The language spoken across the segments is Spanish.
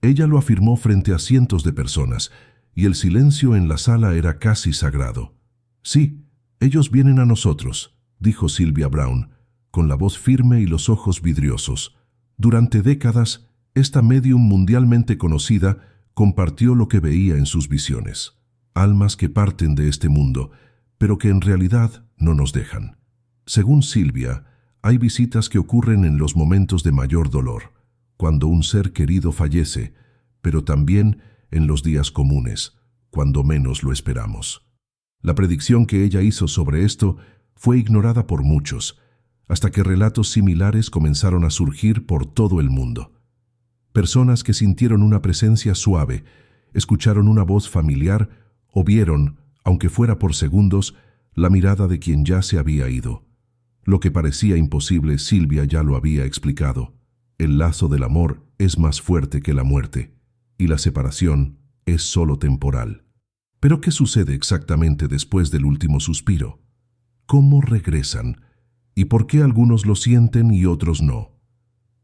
Ella lo afirmó frente a cientos de personas, y el silencio en la sala era casi sagrado. «Sí, ellos vienen a nosotros», dijo Sylvia Browne, con la voz firme y los ojos vidriosos. Durante décadas, esta médium mundialmente conocida compartió lo que veía en sus visiones. Almas que parten de este mundo, pero que en realidad no nos dejan. Según Sylvia, hay visitas que ocurren en los momentos de mayor dolor, cuando un ser querido fallece, pero también en los días comunes, cuando menos lo esperamos. La predicción que ella hizo sobre esto fue ignorada por muchos, hasta que relatos similares comenzaron a surgir por todo el mundo. Personas que sintieron una presencia suave, escucharon una voz familiar o vieron, aunque fuera por segundos, la mirada de quien ya se había ido. Lo que parecía imposible, Sylvia ya lo había explicado. El lazo del amor es más fuerte que la muerte, y la separación es solo temporal. ¿Pero qué sucede exactamente después del último suspiro? ¿Cómo regresan? ¿Y por qué algunos lo sienten y otros no?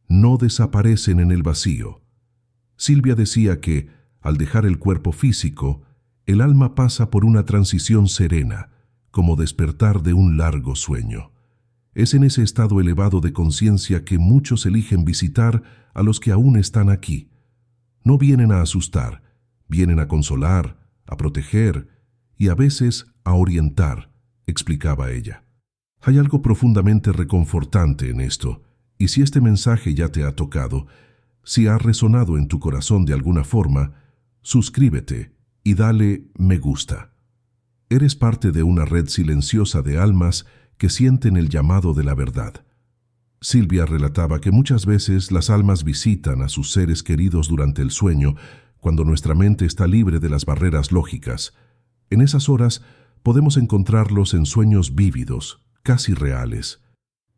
No desaparecen en el vacío. Sylvia decía que, al dejar el cuerpo físico, el alma pasa por una transición serena, como despertar de un largo sueño. Es en ese estado elevado de conciencia que muchos eligen visitar a los que aún están aquí. No vienen a asustar, vienen a consolar, a proteger y a veces a orientar, explicaba ella. Hay algo profundamente reconfortante en esto, y si este mensaje ya te ha tocado, si ha resonado en tu corazón de alguna forma, suscríbete y dale me gusta. Eres parte de una red silenciosa de almas que sienten el llamado de la verdad. Sylvia relataba que muchas veces las almas visitan a sus seres queridos durante el sueño, cuando nuestra mente está libre de las barreras lógicas. En esas horas podemos encontrarlos en sueños vívidos, casi reales.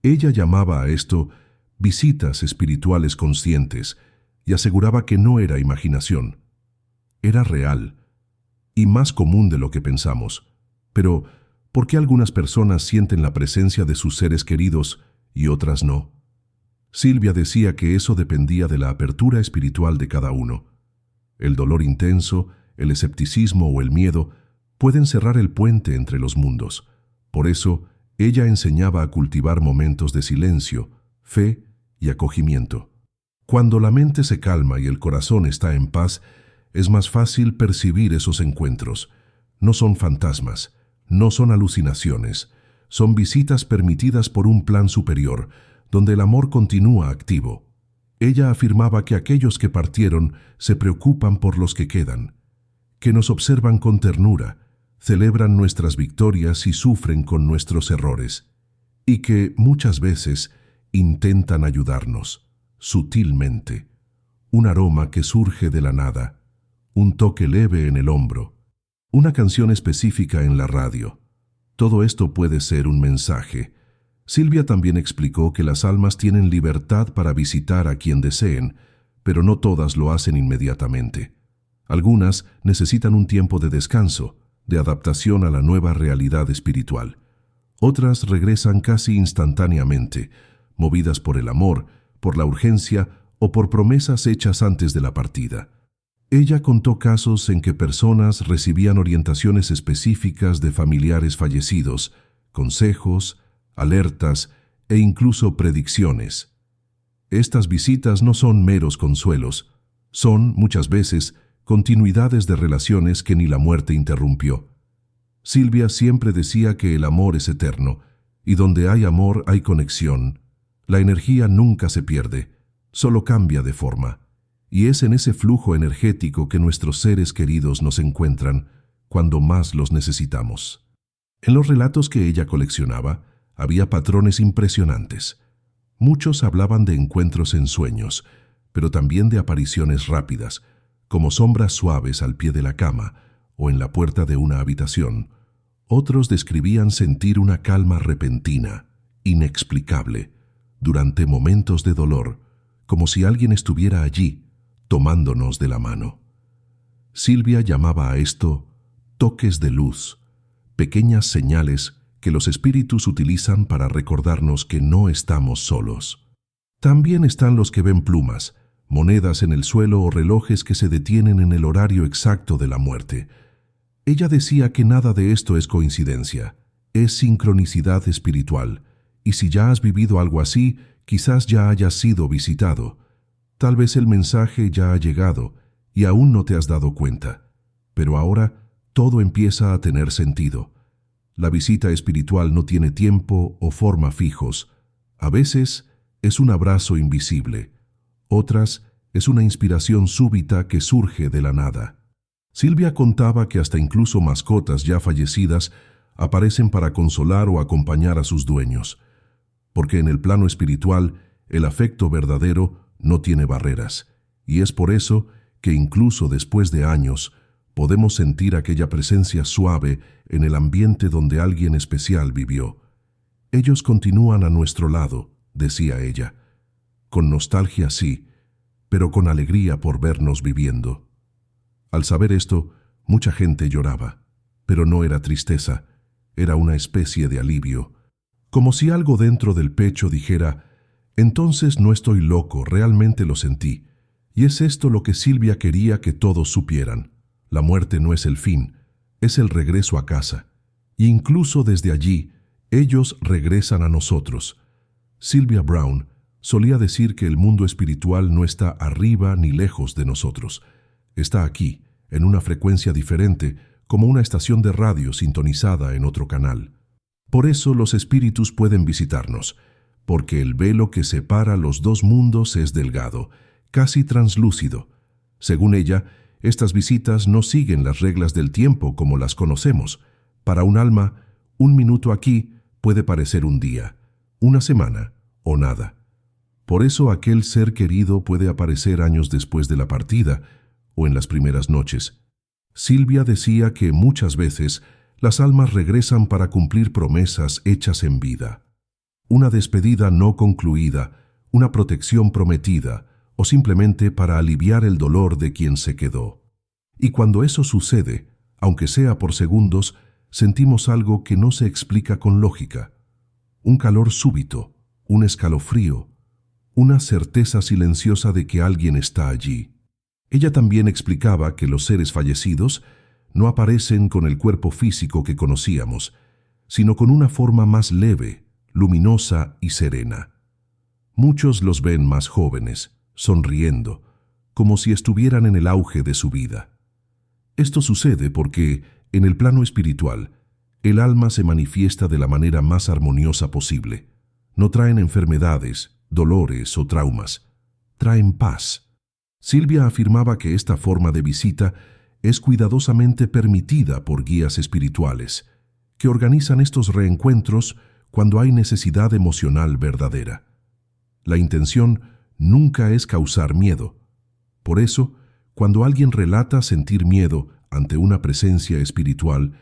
Ella llamaba a esto visitas espirituales conscientes y aseguraba que no era imaginación. Era real y más común de lo que pensamos. Pero, ¿por qué algunas personas sienten la presencia de sus seres queridos y otras no? Sylvia decía que eso dependía de la apertura espiritual de cada uno. El dolor intenso, el escepticismo o el miedo pueden cerrar el puente entre los mundos. Por eso, ella enseñaba a cultivar momentos de silencio, fe y acogimiento. Cuando la mente se calma y el corazón está en paz, es más fácil percibir esos encuentros. No son fantasmas, no son alucinaciones, son visitas permitidas por un plan superior, donde el amor continúa activo. Ella afirmaba que aquellos que partieron se preocupan por los que quedan, que nos observan con ternura, celebran nuestras victorias y sufren con nuestros errores, y que muchas veces intentan ayudarnos, sutilmente. Un aroma que surge de la nada, un toque leve en el hombro, una canción específica en la radio. Todo esto puede ser un mensaje. Sylvia también explicó que las almas tienen libertad para visitar a quien deseen, pero no todas lo hacen inmediatamente. Algunas necesitan un tiempo de descanso, de adaptación a la nueva realidad espiritual. Otras regresan casi instantáneamente, movidas por el amor, por la urgencia o por promesas hechas antes de la partida. Ella contó casos en que personas recibían orientaciones específicas de familiares fallecidos, consejos, alertas e incluso predicciones. Estas visitas no son meros consuelos, son, muchas veces, continuidades de relaciones que ni la muerte interrumpió. Sylvia siempre decía que el amor es eterno, y donde hay amor hay conexión. La energía nunca se pierde, solo cambia de forma. Y es en ese flujo energético que nuestros seres queridos nos encuentran cuando más los necesitamos. En los relatos que ella coleccionaba, había patrones impresionantes. Muchos hablaban de encuentros en sueños, pero también de apariciones rápidas, como sombras suaves al pie de la cama o en la puerta de una habitación. Otros describían sentir una calma repentina, inexplicable, durante momentos de dolor, como si alguien estuviera allí, tomándonos de la mano. Sylvia llamaba a esto toques de luz, pequeñas señales que los espíritus utilizan para recordarnos que no estamos solos. También están los que ven plumas, monedas en el suelo o relojes que se detienen en el horario exacto de la muerte. Ella decía que nada de esto es coincidencia, es sincronicidad espiritual, y si ya has vivido algo así, quizás ya hayas sido visitado. Tal vez el mensaje ya ha llegado y aún no te has dado cuenta, pero ahora todo empieza a tener sentido. La visita espiritual no tiene tiempo o forma fijos. A veces es un abrazo invisible, otras es una inspiración súbita que surge de la nada. Silvia contaba que hasta incluso mascotas ya fallecidas aparecen para consolar o acompañar a sus dueños, porque en el plano espiritual el afecto verdadero no tiene barreras, y es por eso que incluso después de años podemos sentir aquella presencia suave en el ambiente donde alguien especial vivió. Ellos continúan a nuestro lado, decía ella, con nostalgia sí, pero con alegría por vernos viviendo. Al saber esto, mucha gente lloraba, pero no era tristeza, era una especie de alivio, como si algo dentro del pecho dijera: entonces no estoy loco, realmente lo sentí. Y es esto lo que Silvia quería que todos supieran. La muerte no es el fin, es el regreso a casa. Y incluso desde allí, ellos regresan a nosotros. Sylvia Browne solía decir que el mundo espiritual no está arriba ni lejos de nosotros. Está aquí, en una frecuencia diferente, como una estación de radio sintonizada en otro canal. Por eso los espíritus pueden visitarnos, porque el velo que separa los dos mundos es delgado, casi translúcido. Según ella, estas visitas no siguen las reglas del tiempo como las conocemos. Para un alma, un minuto aquí puede parecer un día, una semana o nada. Por eso aquel ser querido puede aparecer años después de la partida o en las primeras noches. Silvia decía que muchas veces las almas regresan para cumplir promesas hechas en vida. Una despedida no concluida, una protección prometida, o simplemente para aliviar el dolor de quien se quedó. Y cuando eso sucede, aunque sea por segundos, sentimos algo que no se explica con lógica. Un calor súbito, un escalofrío, una certeza silenciosa de que alguien está allí. Ella también explicaba que los seres fallecidos no aparecen con el cuerpo físico que conocíamos, sino con una forma más leve, luminosa y serena. Muchos los ven más jóvenes, sonriendo, como si estuvieran en el auge de su vida. Esto sucede porque, en el plano espiritual, el alma se manifiesta de la manera más armoniosa posible. No traen enfermedades, dolores o traumas. Traen paz. Silvia afirmaba que esta forma de visita es cuidadosamente permitida por guías espirituales, que organizan estos reencuentros cuando hay necesidad emocional verdadera. La intención nunca es causar miedo. Por eso, cuando alguien relata sentir miedo ante una presencia espiritual,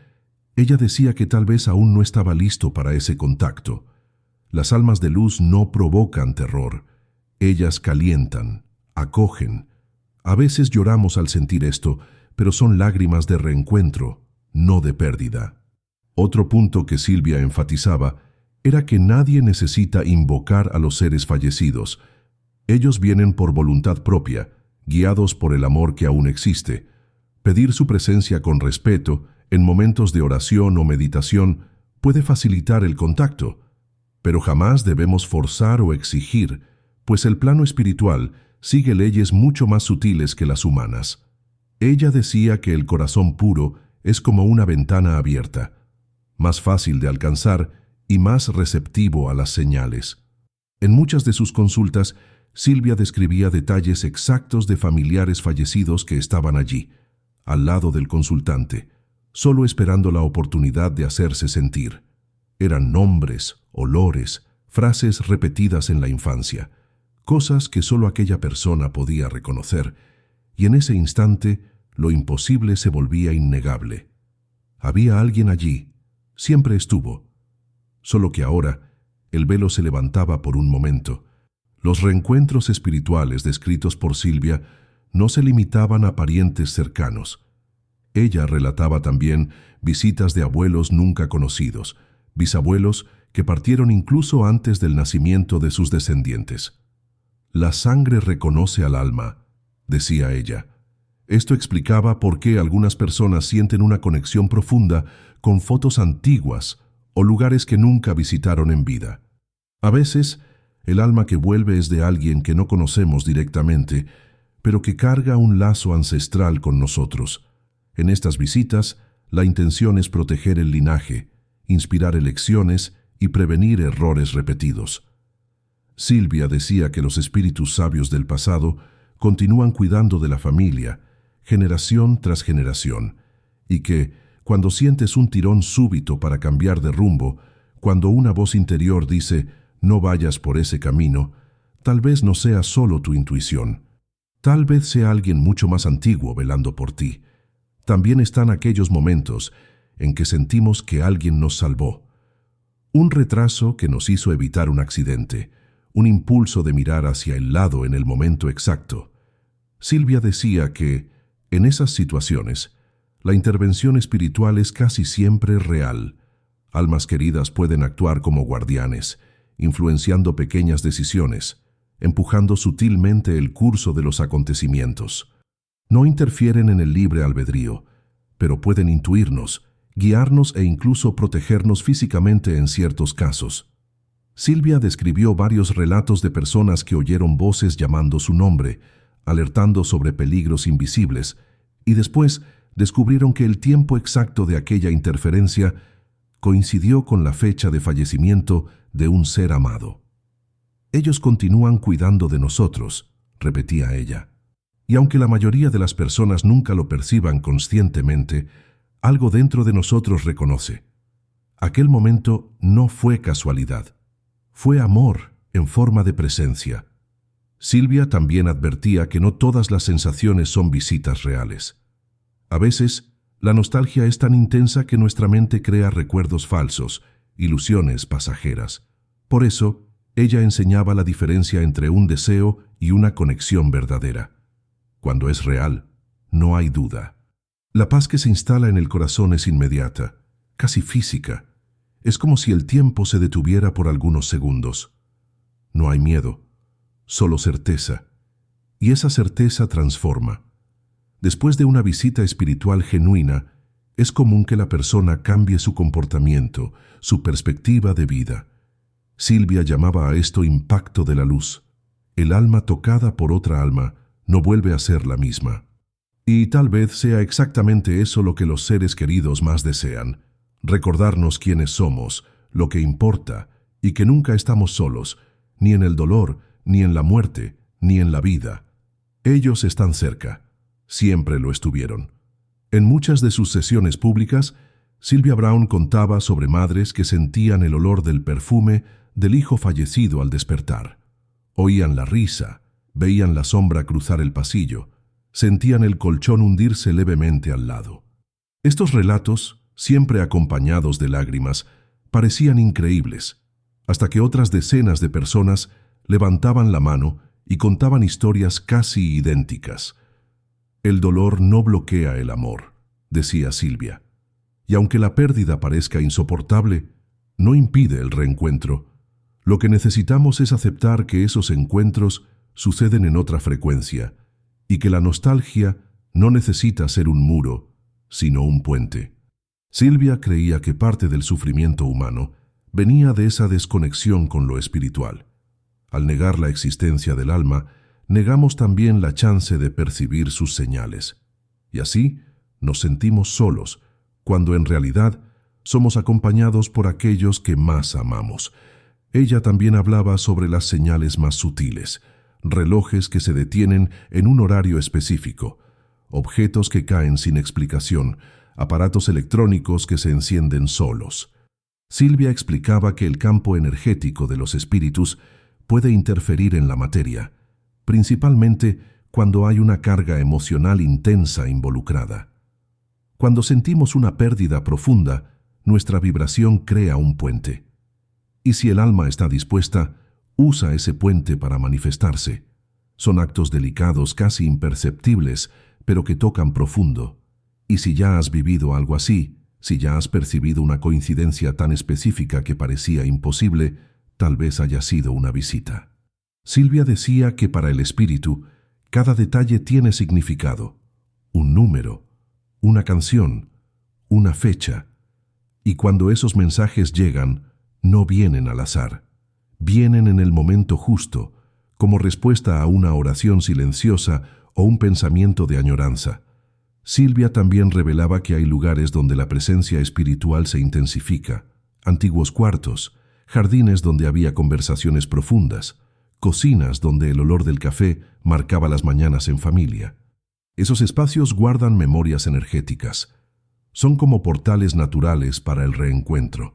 ella decía que tal vez aún no estaba listo para ese contacto. Las almas de luz no provocan terror. Ellas calientan, acogen. A veces lloramos al sentir esto, pero son lágrimas de reencuentro, no de pérdida. Otro punto que Silvia enfatizaba era que nadie necesita invocar a los seres fallecidos. Ellos vienen por voluntad propia, guiados por el amor que aún existe. Pedir su presencia con respeto, en momentos de oración o meditación, puede facilitar el contacto, pero jamás debemos forzar o exigir, pues el plano espiritual sigue leyes mucho más sutiles que las humanas. Ella decía que el corazón puro es como una ventana abierta, más fácil de alcanzar y más receptivo a las señales. En muchas de sus consultas, Silvia describía detalles exactos de familiares fallecidos que estaban allí, al lado del consultante, solo esperando la oportunidad de hacerse sentir. Eran nombres, olores, frases repetidas en la infancia, cosas que solo aquella persona podía reconocer, y en ese instante lo imposible se volvía innegable. Había alguien allí, siempre estuvo, solo que ahora el velo se levantaba por un momento. Los reencuentros espirituales descritos por Silvia no se limitaban a parientes cercanos. Ella relataba también visitas de abuelos nunca conocidos, bisabuelos que partieron incluso antes del nacimiento de sus descendientes. La sangre reconoce al alma, decía ella. Esto explicaba por qué algunas personas sienten una conexión profunda con fotos antiguas o lugares que nunca visitaron en vida. A veces, el alma que vuelve es de alguien que no conocemos directamente, pero que carga un lazo ancestral con nosotros. En estas visitas, la intención es proteger el linaje, inspirar elecciones y prevenir errores repetidos. Silvia decía que los espíritus sabios del pasado continúan cuidando de la familia, generación tras generación, y que, cuando sientes un tirón súbito para cambiar de rumbo, cuando una voz interior dice, no vayas por ese camino, tal vez no sea solo tu intuición. Tal vez sea alguien mucho más antiguo velando por ti. También están aquellos momentos en que sentimos que alguien nos salvó. Un retraso que nos hizo evitar un accidente, un impulso de mirar hacia el lado en el momento exacto. Silvia decía que, en esas situaciones, la intervención espiritual es casi siempre real. Almas queridas pueden actuar como guardianes, influenciando pequeñas decisiones, empujando sutilmente el curso de los acontecimientos. No interfieren en el libre albedrío, pero pueden intuirnos, guiarnos e incluso protegernos físicamente en ciertos casos. Silvia describió varios relatos de personas que oyeron voces llamando su nombre, alertando sobre peligros invisibles, y después descubrieron que el tiempo exacto de aquella interferencia coincidió con la fecha de fallecimiento de un ser amado. Ellos continúan cuidando de nosotros, repetía ella. Y aunque la mayoría de las personas nunca lo perciban conscientemente, algo dentro de nosotros reconoce. Aquel momento no fue casualidad, fue amor en forma de presencia. Silvia también advertía que no todas las sensaciones son visitas reales. A veces, la nostalgia es tan intensa que nuestra mente crea recuerdos falsos, ilusiones pasajeras. Por eso, ella enseñaba la diferencia entre un deseo y una conexión verdadera. Cuando es real, no hay duda. La paz que se instala en el corazón es inmediata, casi física. Es como si el tiempo se detuviera por algunos segundos. No hay miedo, solo certeza. Y esa certeza transforma. Después de una visita espiritual genuina, es común que la persona cambie su comportamiento, su perspectiva de vida. Silvia llamaba a esto impacto de la luz. El alma tocada por otra alma no vuelve a ser la misma. Y tal vez sea exactamente eso lo que los seres queridos más desean, recordarnos quiénes somos, lo que importa, y que nunca estamos solos, ni en el dolor, ni en la muerte, ni en la vida. Ellos están cerca, siempre lo estuvieron. En muchas de sus sesiones públicas, Sylvia Browne contaba sobre madres que sentían el olor del perfume del hijo fallecido al despertar. Oían la risa, veían la sombra cruzar el pasillo, sentían el colchón hundirse levemente al lado. Estos relatos, siempre acompañados de lágrimas, parecían increíbles, hasta que otras decenas de personas levantaban la mano y contaban historias casi idénticas. El dolor no bloquea el amor, decía Silvia, y aunque la pérdida parezca insoportable, no impide el reencuentro. Lo que necesitamos es aceptar que esos encuentros suceden en otra frecuencia y que la nostalgia no necesita ser un muro, sino un puente. Silvia creía que parte del sufrimiento humano venía de esa desconexión con lo espiritual. Al negar la existencia del alma, negamos también la chance de percibir sus señales. Y así nos sentimos solos, cuando en realidad somos acompañados por aquellos que más amamos. Ella también hablaba sobre las señales más sutiles, relojes que se detienen en un horario específico, objetos que caen sin explicación, aparatos electrónicos que se encienden solos. Silvia explicaba que el campo energético de los espíritus puede interferir en la materia, principalmente cuando hay una carga emocional intensa involucrada. Cuando sentimos una pérdida profunda, nuestra vibración crea un puente. Y si el alma está dispuesta, usa ese puente para manifestarse. Son actos delicados, casi imperceptibles, pero que tocan profundo. Y si ya has vivido algo así, si ya has percibido una coincidencia tan específica que parecía imposible, tal vez haya sido una visita. Silvia decía que para el espíritu, cada detalle tiene significado, un número, una canción, una fecha, y cuando esos mensajes llegan, no vienen al azar, vienen en el momento justo, como respuesta a una oración silenciosa o un pensamiento de añoranza. Silvia también revelaba que hay lugares donde la presencia espiritual se intensifica, antiguos cuartos, jardines donde había conversaciones profundas, cocinas donde el olor del café marcaba las mañanas en familia. Esos espacios guardan memorias energéticas. Son como portales naturales para el reencuentro,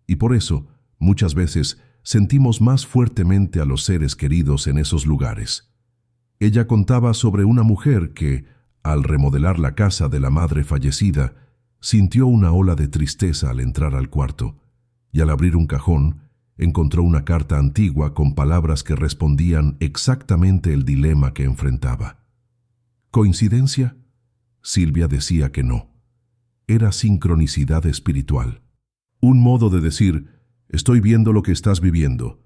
y por eso, muchas veces, sentimos más fuertemente a los seres queridos en esos lugares. Ella contaba sobre una mujer que, al remodelar la casa de la madre fallecida, sintió una ola de tristeza al entrar al cuarto, y al abrir un cajón, encontró una carta antigua con palabras que respondían exactamente el dilema que enfrentaba. ¿Coincidencia? Silvia decía que no. Era sincronicidad espiritual. Un modo de decir, estoy viendo lo que estás viviendo.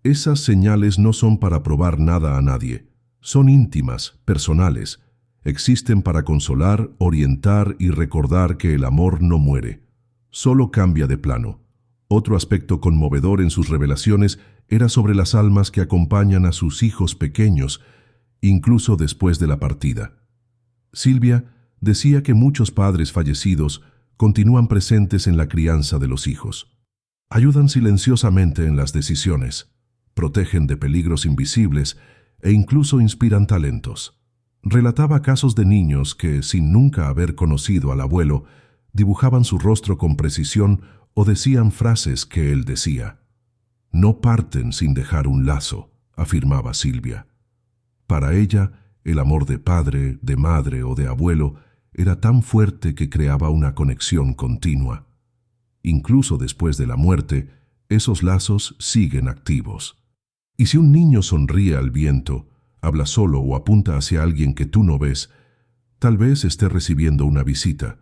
Esas señales no son para probar nada a nadie. Son íntimas, personales. Existen para consolar, orientar y recordar que el amor no muere. Solo cambia de plano. Otro aspecto conmovedor en sus revelaciones era sobre las almas que acompañan a sus hijos pequeños, incluso después de la partida. Silvia decía que muchos padres fallecidos continúan presentes en la crianza de los hijos. Ayudan silenciosamente en las decisiones, protegen de peligros invisibles e incluso inspiran talentos. Relataba casos de niños que, sin nunca haber conocido al abuelo, dibujaban su rostro con precisión o decían frases que él decía. No parten sin dejar un lazo, afirmaba Silvia. Para ella, el amor de padre, de madre o de abuelo era tan fuerte que creaba una conexión continua. Incluso después de la muerte, esos lazos siguen activos. Y si un niño sonríe al viento, habla solo o apunta hacia alguien que tú no ves, tal vez esté recibiendo una visita,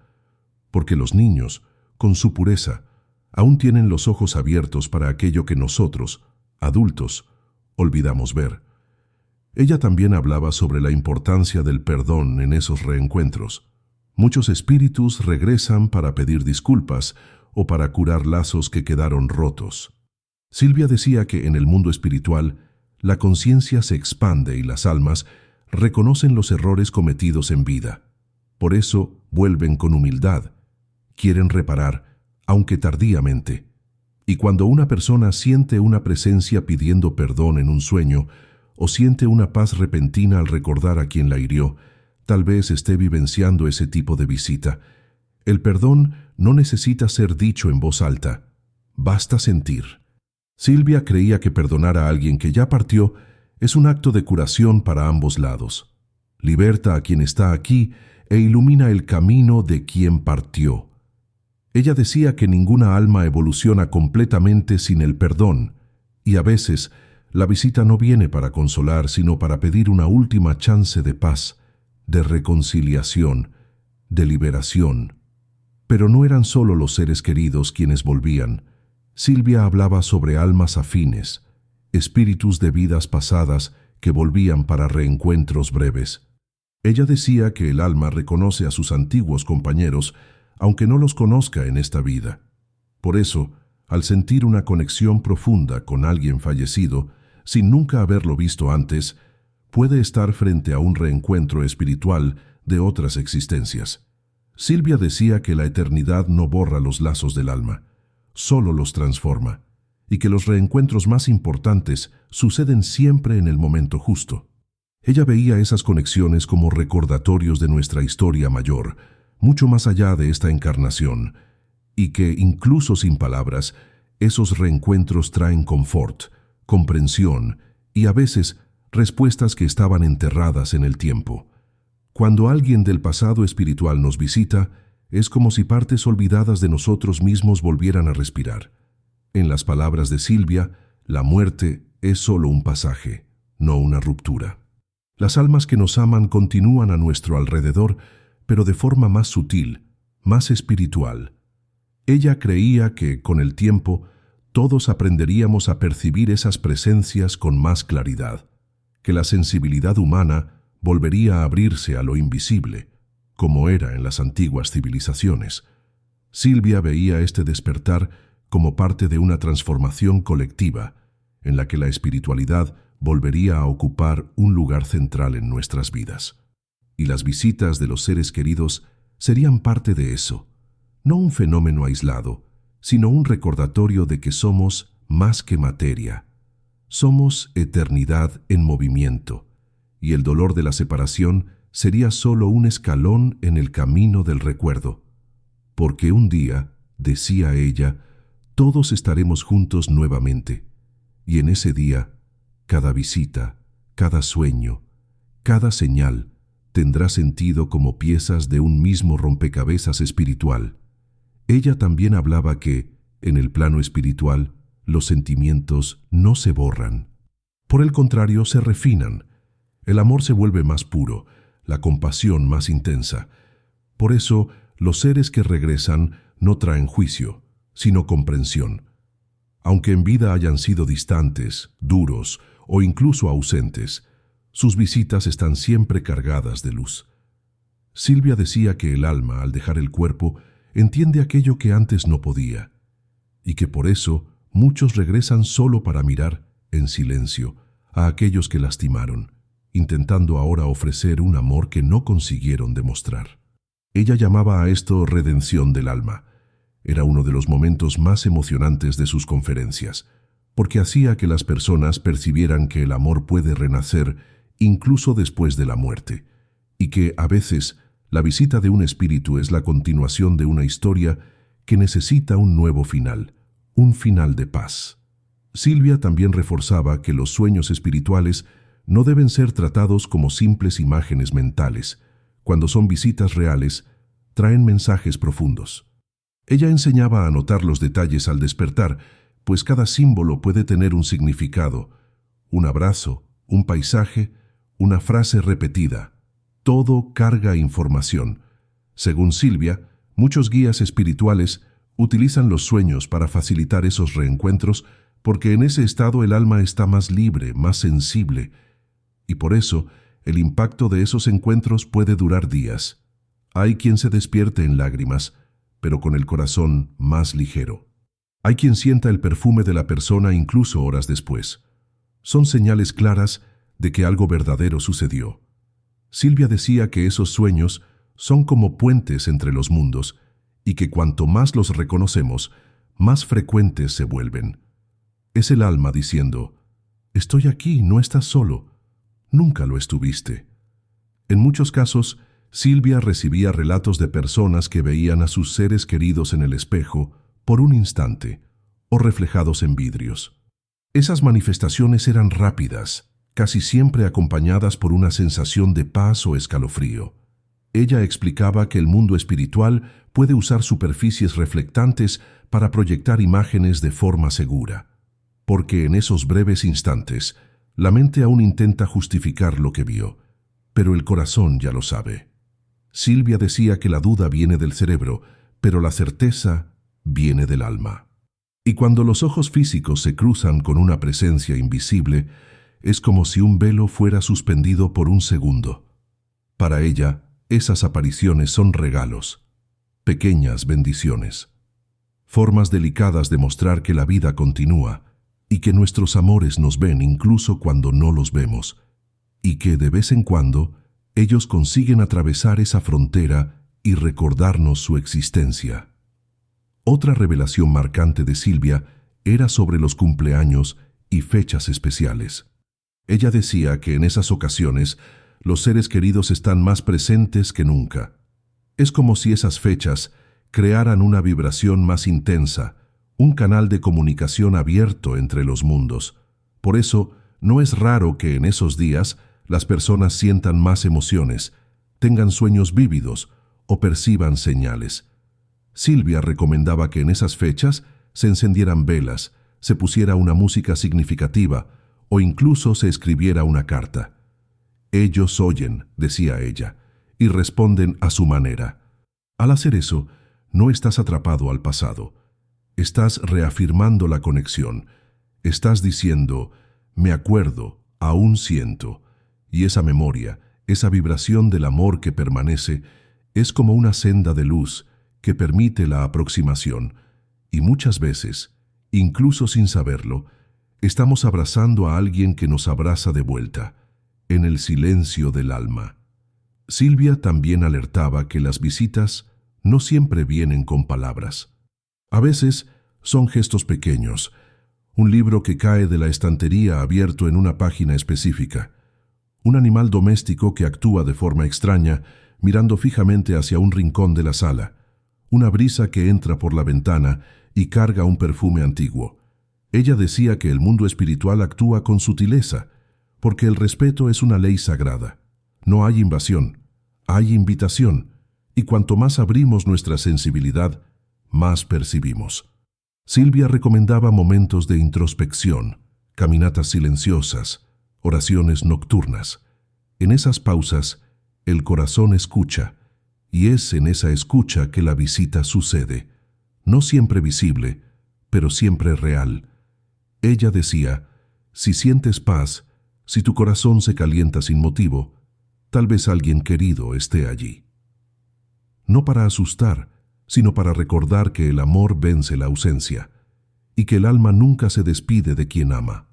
porque los niños, con su pureza, aún tienen los ojos abiertos para aquello que nosotros, adultos, olvidamos ver. Ella también hablaba sobre la importancia del perdón en esos reencuentros. Muchos espíritus regresan para pedir disculpas o para curar lazos que quedaron rotos. Silvia decía que en el mundo espiritual, la conciencia se expande y las almas reconocen los errores cometidos en vida. Por eso vuelven con humildad. Quieren reparar, aunque tardíamente. Y cuando una persona siente una presencia pidiendo perdón en un sueño, o siente una paz repentina al recordar a quien la hirió, tal vez esté vivenciando ese tipo de visita. El perdón no necesita ser dicho en voz alta, basta sentir. Silvia creía que perdonar a alguien que ya partió es un acto de curación para ambos lados. Liberta a quien está aquí e ilumina el camino de quien partió. Ella decía que ninguna alma evoluciona completamente sin el perdón, y a veces la visita no viene para consolar, sino para pedir una última chance de paz, de reconciliación, de liberación. Pero no eran solo los seres queridos quienes volvían. Silvia hablaba sobre almas afines, espíritus de vidas pasadas que volvían para reencuentros breves. Ella decía que el alma reconoce a sus antiguos compañeros, aunque no los conozca en esta vida. Por eso, al sentir una conexión profunda con alguien fallecido, sin nunca haberlo visto antes, puede estar frente a un reencuentro espiritual de otras existencias. Silvia decía que la eternidad no borra los lazos del alma, solo los transforma, y que los reencuentros más importantes suceden siempre en el momento justo. Ella veía esas conexiones como recordatorios de nuestra historia mayor, mucho más allá de esta encarnación, y que, incluso sin palabras, esos reencuentros traen confort, comprensión y a veces respuestas que estaban enterradas en el tiempo. Cuando alguien del pasado espiritual nos visita, es como si partes olvidadas de nosotros mismos volvieran a respirar. En las palabras de Silvia, la muerte es solo un pasaje, no una ruptura. Las almas que nos aman continúan a nuestro alrededor, pero de forma más sutil, más espiritual. Ella creía que, con el tiempo, todos aprenderíamos a percibir esas presencias con más claridad, que la sensibilidad humana volvería a abrirse a lo invisible, como era en las antiguas civilizaciones. Silvia veía este despertar como parte de una transformación colectiva, en la que la espiritualidad volvería a ocupar un lugar central en nuestras vidas. Y las visitas de los seres queridos serían parte de eso, no un fenómeno aislado, sino un recordatorio de que somos más que materia. Somos eternidad en movimiento, y el dolor de la separación sería solo un escalón en el camino del recuerdo. Porque un día, decía ella, todos estaremos juntos nuevamente, y en ese día, cada visita, cada sueño, cada señal tendrá sentido como piezas de un mismo rompecabezas espiritual. Ella también hablaba que, en el plano espiritual, los sentimientos no se borran. Por el contrario, se refinan. El amor se vuelve más puro, la compasión más intensa. Por eso, los seres que regresan no traen juicio, sino comprensión. Aunque en vida hayan sido distantes, duros o incluso ausentes, sus visitas están siempre cargadas de luz. Silvia decía que el alma, al dejar el cuerpo, entiende aquello que antes no podía, y que por eso muchos regresan solo para mirar, en silencio, a aquellos que lastimaron, intentando ahora ofrecer un amor que no consiguieron demostrar. Ella llamaba a esto redención del alma. Era uno de los momentos más emocionantes de sus conferencias, porque hacía que las personas percibieran que el amor puede renacer incluso después de la muerte, y que, a veces, la visita de un espíritu es la continuación de una historia que necesita un nuevo final, un final de paz. Silvia también reforzaba que los sueños espirituales no deben ser tratados como simples imágenes mentales. Cuando son visitas reales, traen mensajes profundos. Ella enseñaba a notar los detalles al despertar, pues cada símbolo puede tener un significado, un abrazo, un paisaje, una frase repetida. Todo carga información. Según Silvia, muchos guías espirituales utilizan los sueños para facilitar esos reencuentros porque en ese estado el alma está más libre, más sensible, y por eso el impacto de esos encuentros puede durar días. Hay quien se despierte en lágrimas, pero con el corazón más ligero. Hay quien sienta el perfume de la persona incluso horas después. Son señales claras de que algo verdadero sucedió. Silvia decía que esos sueños son como puentes entre los mundos y que cuanto más los reconocemos, más frecuentes se vuelven. Es el alma diciendo, «Estoy aquí, no estás solo. Nunca lo estuviste». En muchos casos, Silvia recibía relatos de personas que veían a sus seres queridos en el espejo por un instante o reflejados en vidrios. Esas manifestaciones eran rápidas, casi siempre acompañadas por una sensación de paz o escalofrío. Ella explicaba que el mundo espiritual puede usar superficies reflectantes para proyectar imágenes de forma segura, porque en esos breves instantes la mente aún intenta justificar lo que vio, pero el corazón ya lo sabe. Silvia decía que la duda viene del cerebro, pero la certeza viene del alma. Y cuando los ojos físicos se cruzan con una presencia invisible, es como si un velo fuera suspendido por un segundo. Para ella, esas apariciones son regalos, pequeñas bendiciones, formas delicadas de mostrar que la vida continúa y que nuestros amores nos ven incluso cuando no los vemos, y que de vez en cuando ellos consiguen atravesar esa frontera y recordarnos su existencia. Otra revelación marcante de Silvia era sobre los cumpleaños y fechas especiales. Ella decía que en esas ocasiones los seres queridos están más presentes que nunca. Es como si esas fechas crearan una vibración más intensa, un canal de comunicación abierto entre los mundos. Por eso, no es raro que en esos días las personas sientan más emociones, tengan sueños vívidos o perciban señales. Silvia recomendaba que en esas fechas se encendieran velas, se pusiera una música significativa o incluso se escribiera una carta. Ellos oyen, decía ella, y responden a su manera. Al hacer eso, no estás atrapado al pasado. Estás reafirmando la conexión. Estás diciendo, me acuerdo, aún siento. Y esa memoria, esa vibración del amor que permanece, es como una senda de luz que permite la aproximación. Y muchas veces, incluso sin saberlo, estamos abrazando a alguien que nos abraza de vuelta, en el silencio del alma. Silvia también alertaba que las visitas no siempre vienen con palabras. A veces son gestos pequeños, un libro que cae de la estantería abierto en una página específica, un animal doméstico que actúa de forma extraña, mirando fijamente hacia un rincón de la sala, una brisa que entra por la ventana y carga un perfume antiguo. Ella decía que el mundo espiritual actúa con sutileza, porque el respeto es una ley sagrada. No hay invasión, hay invitación, y cuanto más abrimos nuestra sensibilidad, más percibimos. Silvia recomendaba momentos de introspección, caminatas silenciosas, oraciones nocturnas. En esas pausas, el corazón escucha, y es en esa escucha que la visita sucede, no siempre visible, pero siempre real. Ella decía, si sientes paz, si tu corazón se calienta sin motivo, tal vez alguien querido esté allí. No para asustar, sino para recordar que el amor vence la ausencia y que el alma nunca se despide de quien ama.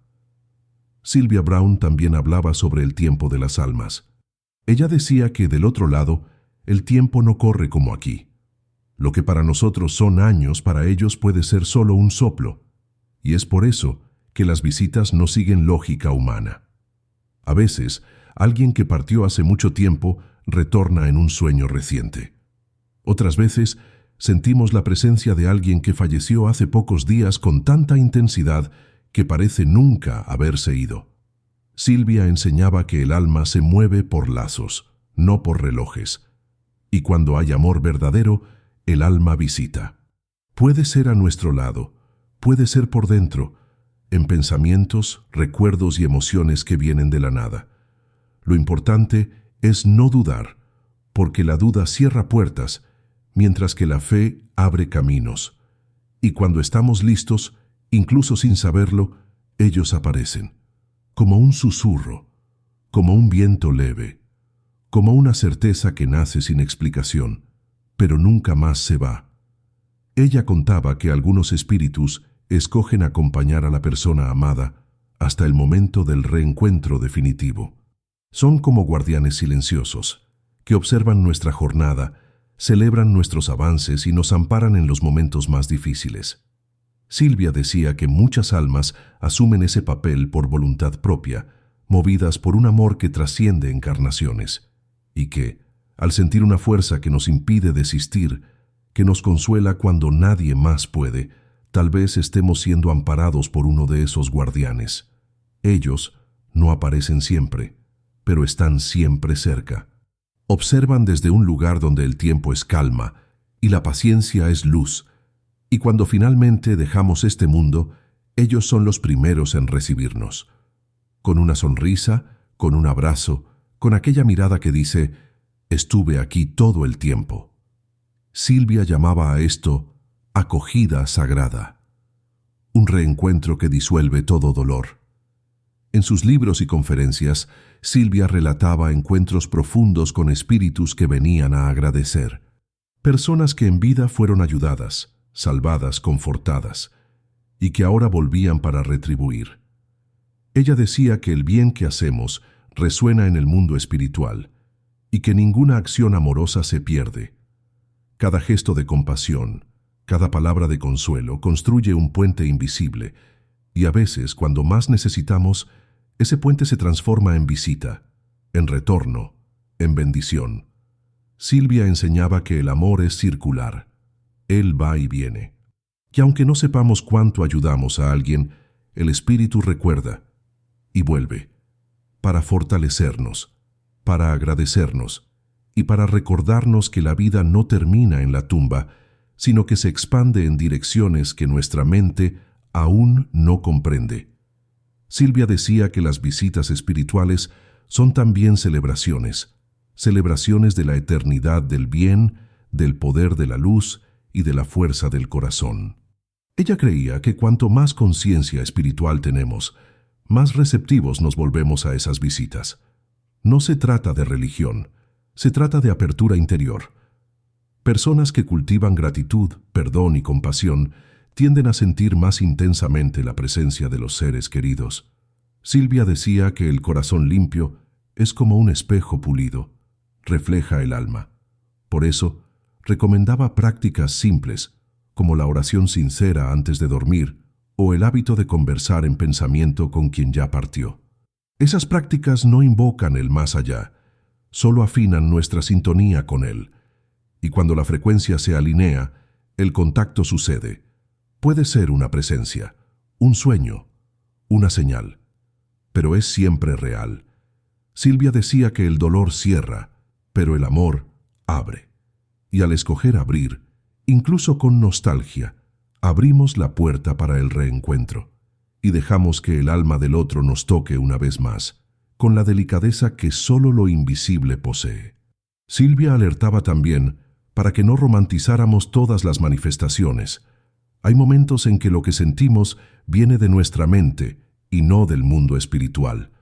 Sylvia Browne también hablaba sobre el tiempo de las almas. Ella decía que del otro lado, el tiempo no corre como aquí. Lo que para nosotros son años, para ellos puede ser solo un soplo, y es por eso que las visitas no siguen lógica humana. A veces, alguien que partió hace mucho tiempo retorna en un sueño reciente. Otras veces, sentimos la presencia de alguien que falleció hace pocos días con tanta intensidad que parece nunca haberse ido. Silvia enseñaba que el alma se mueve por lazos, no por relojes. Y cuando hay amor verdadero, el alma visita. Puede ser a nuestro lado, puede ser por dentro, en pensamientos, recuerdos y emociones que vienen de la nada. Lo importante es no dudar, porque la duda cierra puertas, mientras que la fe abre caminos. Y cuando estamos listos, incluso sin saberlo, ellos aparecen, como un susurro, como un viento leve, como una certeza que nace sin explicación, pero nunca más se va. Ella contaba que algunos espíritus escogen acompañar a la persona amada hasta el momento del reencuentro definitivo. Son como guardianes silenciosos, que observan nuestra jornada, celebran nuestros avances y nos amparan en los momentos más difíciles. Silvia decía que muchas almas asumen ese papel por voluntad propia, movidas por un amor que trasciende encarnaciones, y que, al sentir una fuerza que nos impide desistir, que nos consuela cuando nadie más puede, tal vez estemos siendo amparados por uno de esos guardianes. Ellos no aparecen siempre, pero están siempre cerca. Observan desde un lugar donde el tiempo es calma y la paciencia es luz, y cuando finalmente dejamos este mundo, ellos son los primeros en recibirnos. Con una sonrisa, con un abrazo, con aquella mirada que dice, estuve aquí todo el tiempo. Silvia llamaba a esto acogida sagrada, un reencuentro que disuelve todo dolor. En sus libros y conferencias, Silvia relataba encuentros profundos con espíritus que venían a agradecer. Personas que en vida fueron ayudadas, salvadas, confortadas, y que ahora volvían para retribuir. Ella decía que el bien que hacemos resuena en el mundo espiritual, y que ninguna acción amorosa se pierde. Cada gesto de compasión, cada palabra de consuelo construye un puente invisible, y a veces, cuando más necesitamos, ese puente se transforma en visita, en retorno, en bendición. Silvia enseñaba que el amor es circular. Él va y viene. Y aunque no sepamos cuánto ayudamos a alguien, el espíritu recuerda y vuelve, para fortalecernos, para agradecernos y para recordarnos que la vida no termina en la tumba, sino que se expande en direcciones que nuestra mente aún no comprende. Silvia decía que las visitas espirituales son también celebraciones de la eternidad del bien, del poder de la luz y de la fuerza del corazón. Ella creía que cuanto más conciencia espiritual tenemos, más receptivos nos volvemos a esas visitas. No se trata de religión, se trata de apertura interior. Personas que cultivan gratitud, perdón y compasión tienden a sentir más intensamente la presencia de los seres queridos. Silvia decía que el corazón limpio es como un espejo pulido, refleja el alma. Por eso, recomendaba prácticas simples, como la oración sincera antes de dormir o el hábito de conversar en pensamiento con quien ya partió. Esas prácticas no invocan el más allá, solo afinan nuestra sintonía con él. Y cuando la frecuencia se alinea, el contacto sucede. Puede ser una presencia, un sueño, una señal, pero es siempre real. Silvia decía que el dolor cierra, pero el amor abre. Y al escoger abrir, incluso con nostalgia, abrimos la puerta para el reencuentro y dejamos que el alma del otro nos toque una vez más, con la delicadeza que solo lo invisible posee. Silvia alertaba también para que no romantizáramos todas las manifestaciones. Hay momentos en que lo que sentimos viene de nuestra mente y no del mundo espiritual.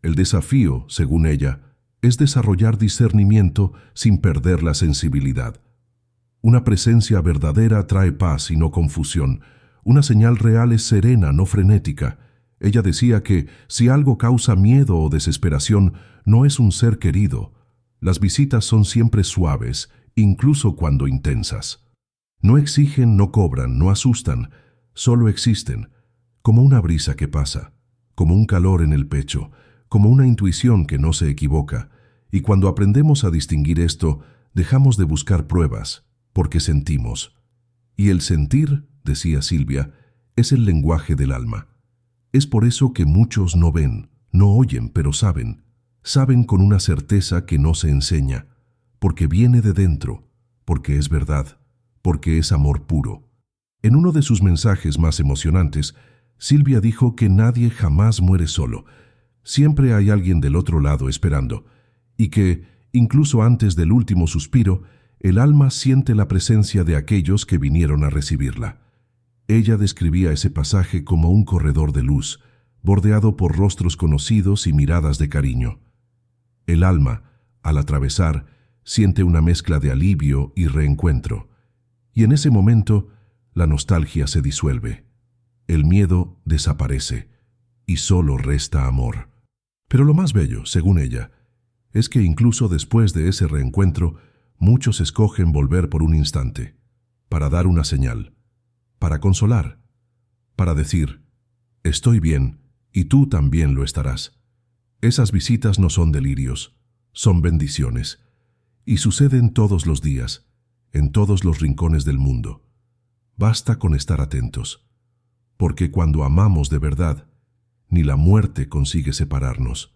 El desafío, según ella, es desarrollar discernimiento sin perder la sensibilidad. Una presencia verdadera trae paz y no confusión. Una señal real es serena, no frenética. Ella decía que si algo causa miedo o desesperación, no es un ser querido. Las visitas son siempre suaves, incluso cuando intensas. No exigen, no cobran, no asustan, solo existen, como una brisa que pasa, como un calor en el pecho, como una intuición que no se equivoca. Y cuando aprendemos a distinguir esto, dejamos de buscar pruebas, porque sentimos. Y el sentir, decía Silvia, es el lenguaje del alma. Es por eso que muchos no ven, no oyen, pero saben. Saben con una certeza que no se enseña, porque viene de dentro, porque es verdad, porque es amor puro. En uno de sus mensajes más emocionantes, Silvia dijo que nadie jamás muere solo. Siempre hay alguien del otro lado esperando, y que, incluso antes del último suspiro, el alma siente la presencia de aquellos que vinieron a recibirla. Ella describía ese pasaje como un corredor de luz, bordeado por rostros conocidos y miradas de cariño. El alma, al atravesar, siente una mezcla de alivio y reencuentro, y en ese momento la nostalgia se disuelve, el miedo desaparece, y solo resta amor. Pero lo más bello, según ella, es que incluso después de ese reencuentro, muchos escogen volver por un instante, para dar una señal, para consolar, para decir, estoy bien y tú también lo estarás. Esas visitas no son delirios, son bendiciones, y suceden todos los días, en todos los rincones del mundo. Basta con estar atentos, porque cuando amamos de verdad, ni la muerte consigue separarnos.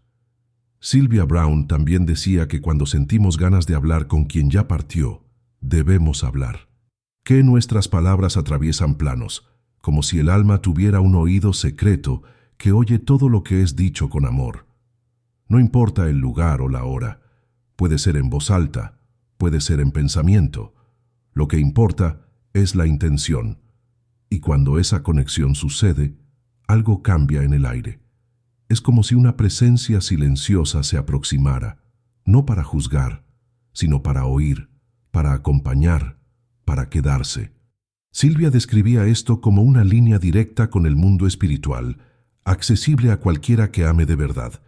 Sylvia Browne también decía que cuando sentimos ganas de hablar con quien ya partió, debemos hablar. Que nuestras palabras atraviesan planos, como si el alma tuviera un oído secreto que oye todo lo que es dicho con amor. No importa el lugar o la hora, puede ser en voz alta, puede ser en pensamiento. Lo que importa es la intención, y cuando esa conexión sucede, algo cambia en el aire. Es como si una presencia silenciosa se aproximara, no para juzgar, sino para oír, para acompañar, para quedarse. Silvia describía esto como una línea directa con el mundo espiritual, accesible a cualquiera que ame de verdad.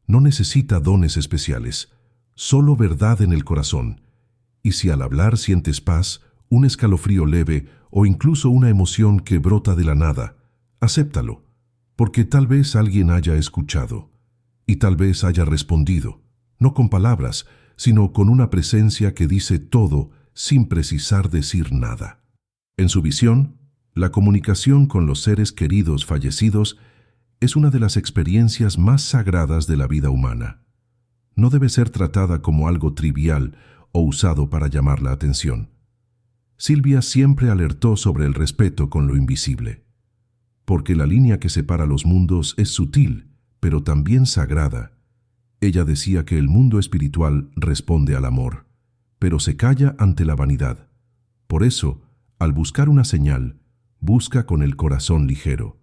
No necesita dones especiales, solo verdad en el corazón. Y si al hablar sientes paz, un escalofrío leve o incluso una emoción que brota de la nada, acéptalo, porque tal vez alguien haya escuchado y tal vez haya respondido, no con palabras, sino con una presencia que dice todo sin precisar decir nada. En su visión, la comunicación con los seres queridos fallecidos es una de las experiencias más sagradas de la vida humana. No debe ser tratada como algo trivial o usado para llamar la atención. Silvia siempre alertó sobre el respeto con lo invisible, porque la línea que separa los mundos es sutil, pero también sagrada. Ella decía que el mundo espiritual responde al amor, pero se calla ante la vanidad. Por eso, al buscar una señal, busca con el corazón ligero.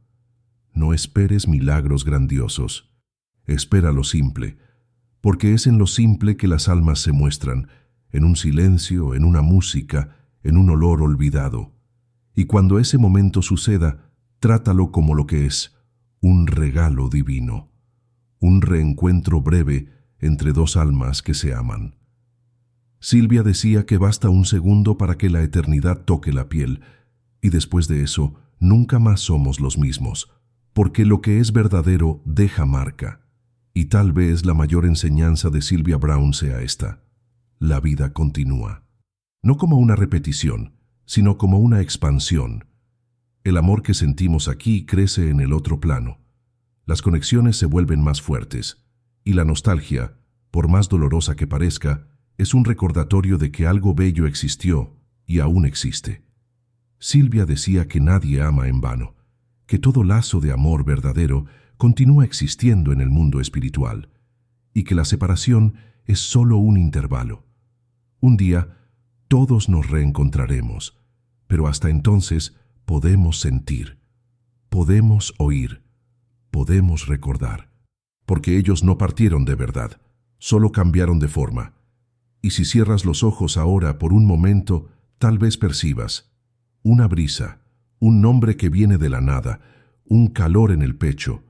No esperes milagros grandiosos. Espera lo simple, porque es en lo simple que las almas se muestran, en un silencio, en una música, en un olor olvidado. Y cuando ese momento suceda, trátalo como lo que es, un regalo divino, un reencuentro breve entre dos almas que se aman. Silvia decía que basta un segundo para que la eternidad toque la piel, y después de eso nunca más somos los mismos, porque lo que es verdadero deja marca. Y tal vez la mayor enseñanza de Sylvia Browne sea esta: la vida continúa. No como una repetición, sino como una expansión. El amor que sentimos aquí crece en el otro plano. Las conexiones se vuelven más fuertes, y la nostalgia, por más dolorosa que parezca, es un recordatorio de que algo bello existió y aún existe. Silvia decía que nadie ama en vano, que todo lazo de amor verdadero continúa existiendo en el mundo espiritual, y que la separación es solo un intervalo. Un día, todos nos reencontraremos, pero hasta entonces podemos sentir, podemos oír, podemos recordar, porque ellos no partieron de verdad, solo cambiaron de forma. Y si cierras los ojos ahora por un momento, tal vez percibas una brisa, un nombre que viene de la nada, un calor en el pecho.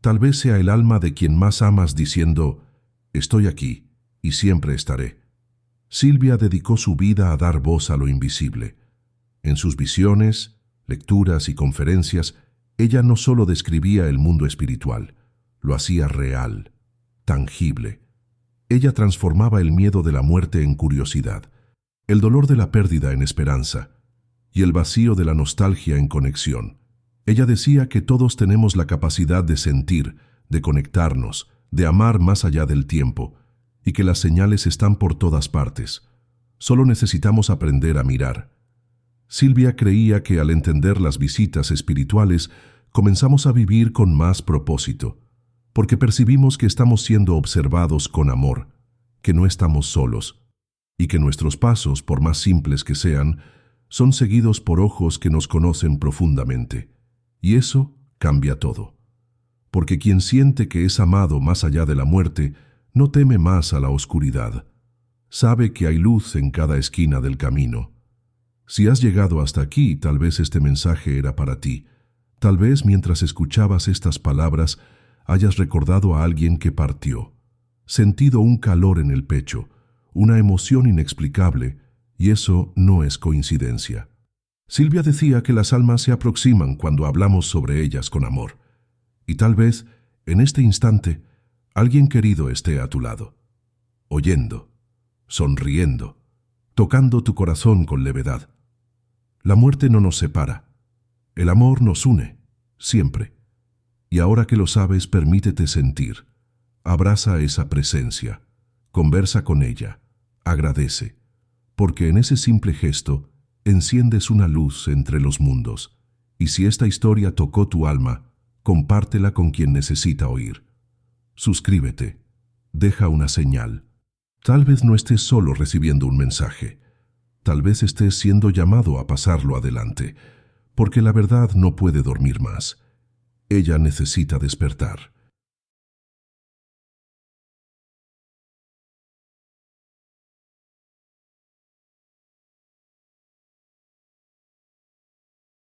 Tal vez sea el alma de quien más amas diciendo: estoy aquí y siempre estaré. Silvia dedicó su vida a dar voz a lo invisible. En sus visiones, lecturas y conferencias, ella no solo describía el mundo espiritual, lo hacía real, tangible. Ella transformaba el miedo de la muerte en curiosidad, el dolor de la pérdida en esperanza y el vacío de la nostalgia en conexión. Ella decía que todos tenemos la capacidad de sentir, de conectarnos, de amar más allá del tiempo, y que las señales están por todas partes. Solo necesitamos aprender a mirar. Silvia creía que al entender las visitas espirituales, comenzamos a vivir con más propósito, porque percibimos que estamos siendo observados con amor, que no estamos solos, y que nuestros pasos, por más simples que sean, son seguidos por ojos que nos conocen profundamente. Y eso cambia todo. Porque quien siente que es amado más allá de la muerte, no teme más a la oscuridad. Sabe que hay luz en cada esquina del camino. Si has llegado hasta aquí, tal vez este mensaje era para ti. Tal vez mientras escuchabas estas palabras, hayas recordado a alguien que partió, sentido un calor en el pecho, una emoción inexplicable, y eso no es coincidencia. Silvia decía que las almas se aproximan cuando hablamos sobre ellas con amor, y tal vez, en este instante, alguien querido esté a tu lado, oyendo, sonriendo, tocando tu corazón con levedad. La muerte no nos separa, el amor nos une, siempre. Y ahora que lo sabes, permítete sentir. Abraza esa presencia, conversa con ella, agradece, porque en ese simple gesto enciendes una luz entre los mundos. Y si esta historia tocó tu alma, compártela con quien necesita oír. Suscríbete, deja una señal. Tal vez no estés solo recibiendo un mensaje, tal vez estés siendo llamado a pasarlo adelante, porque la verdad no puede dormir más. Ella necesita despertar.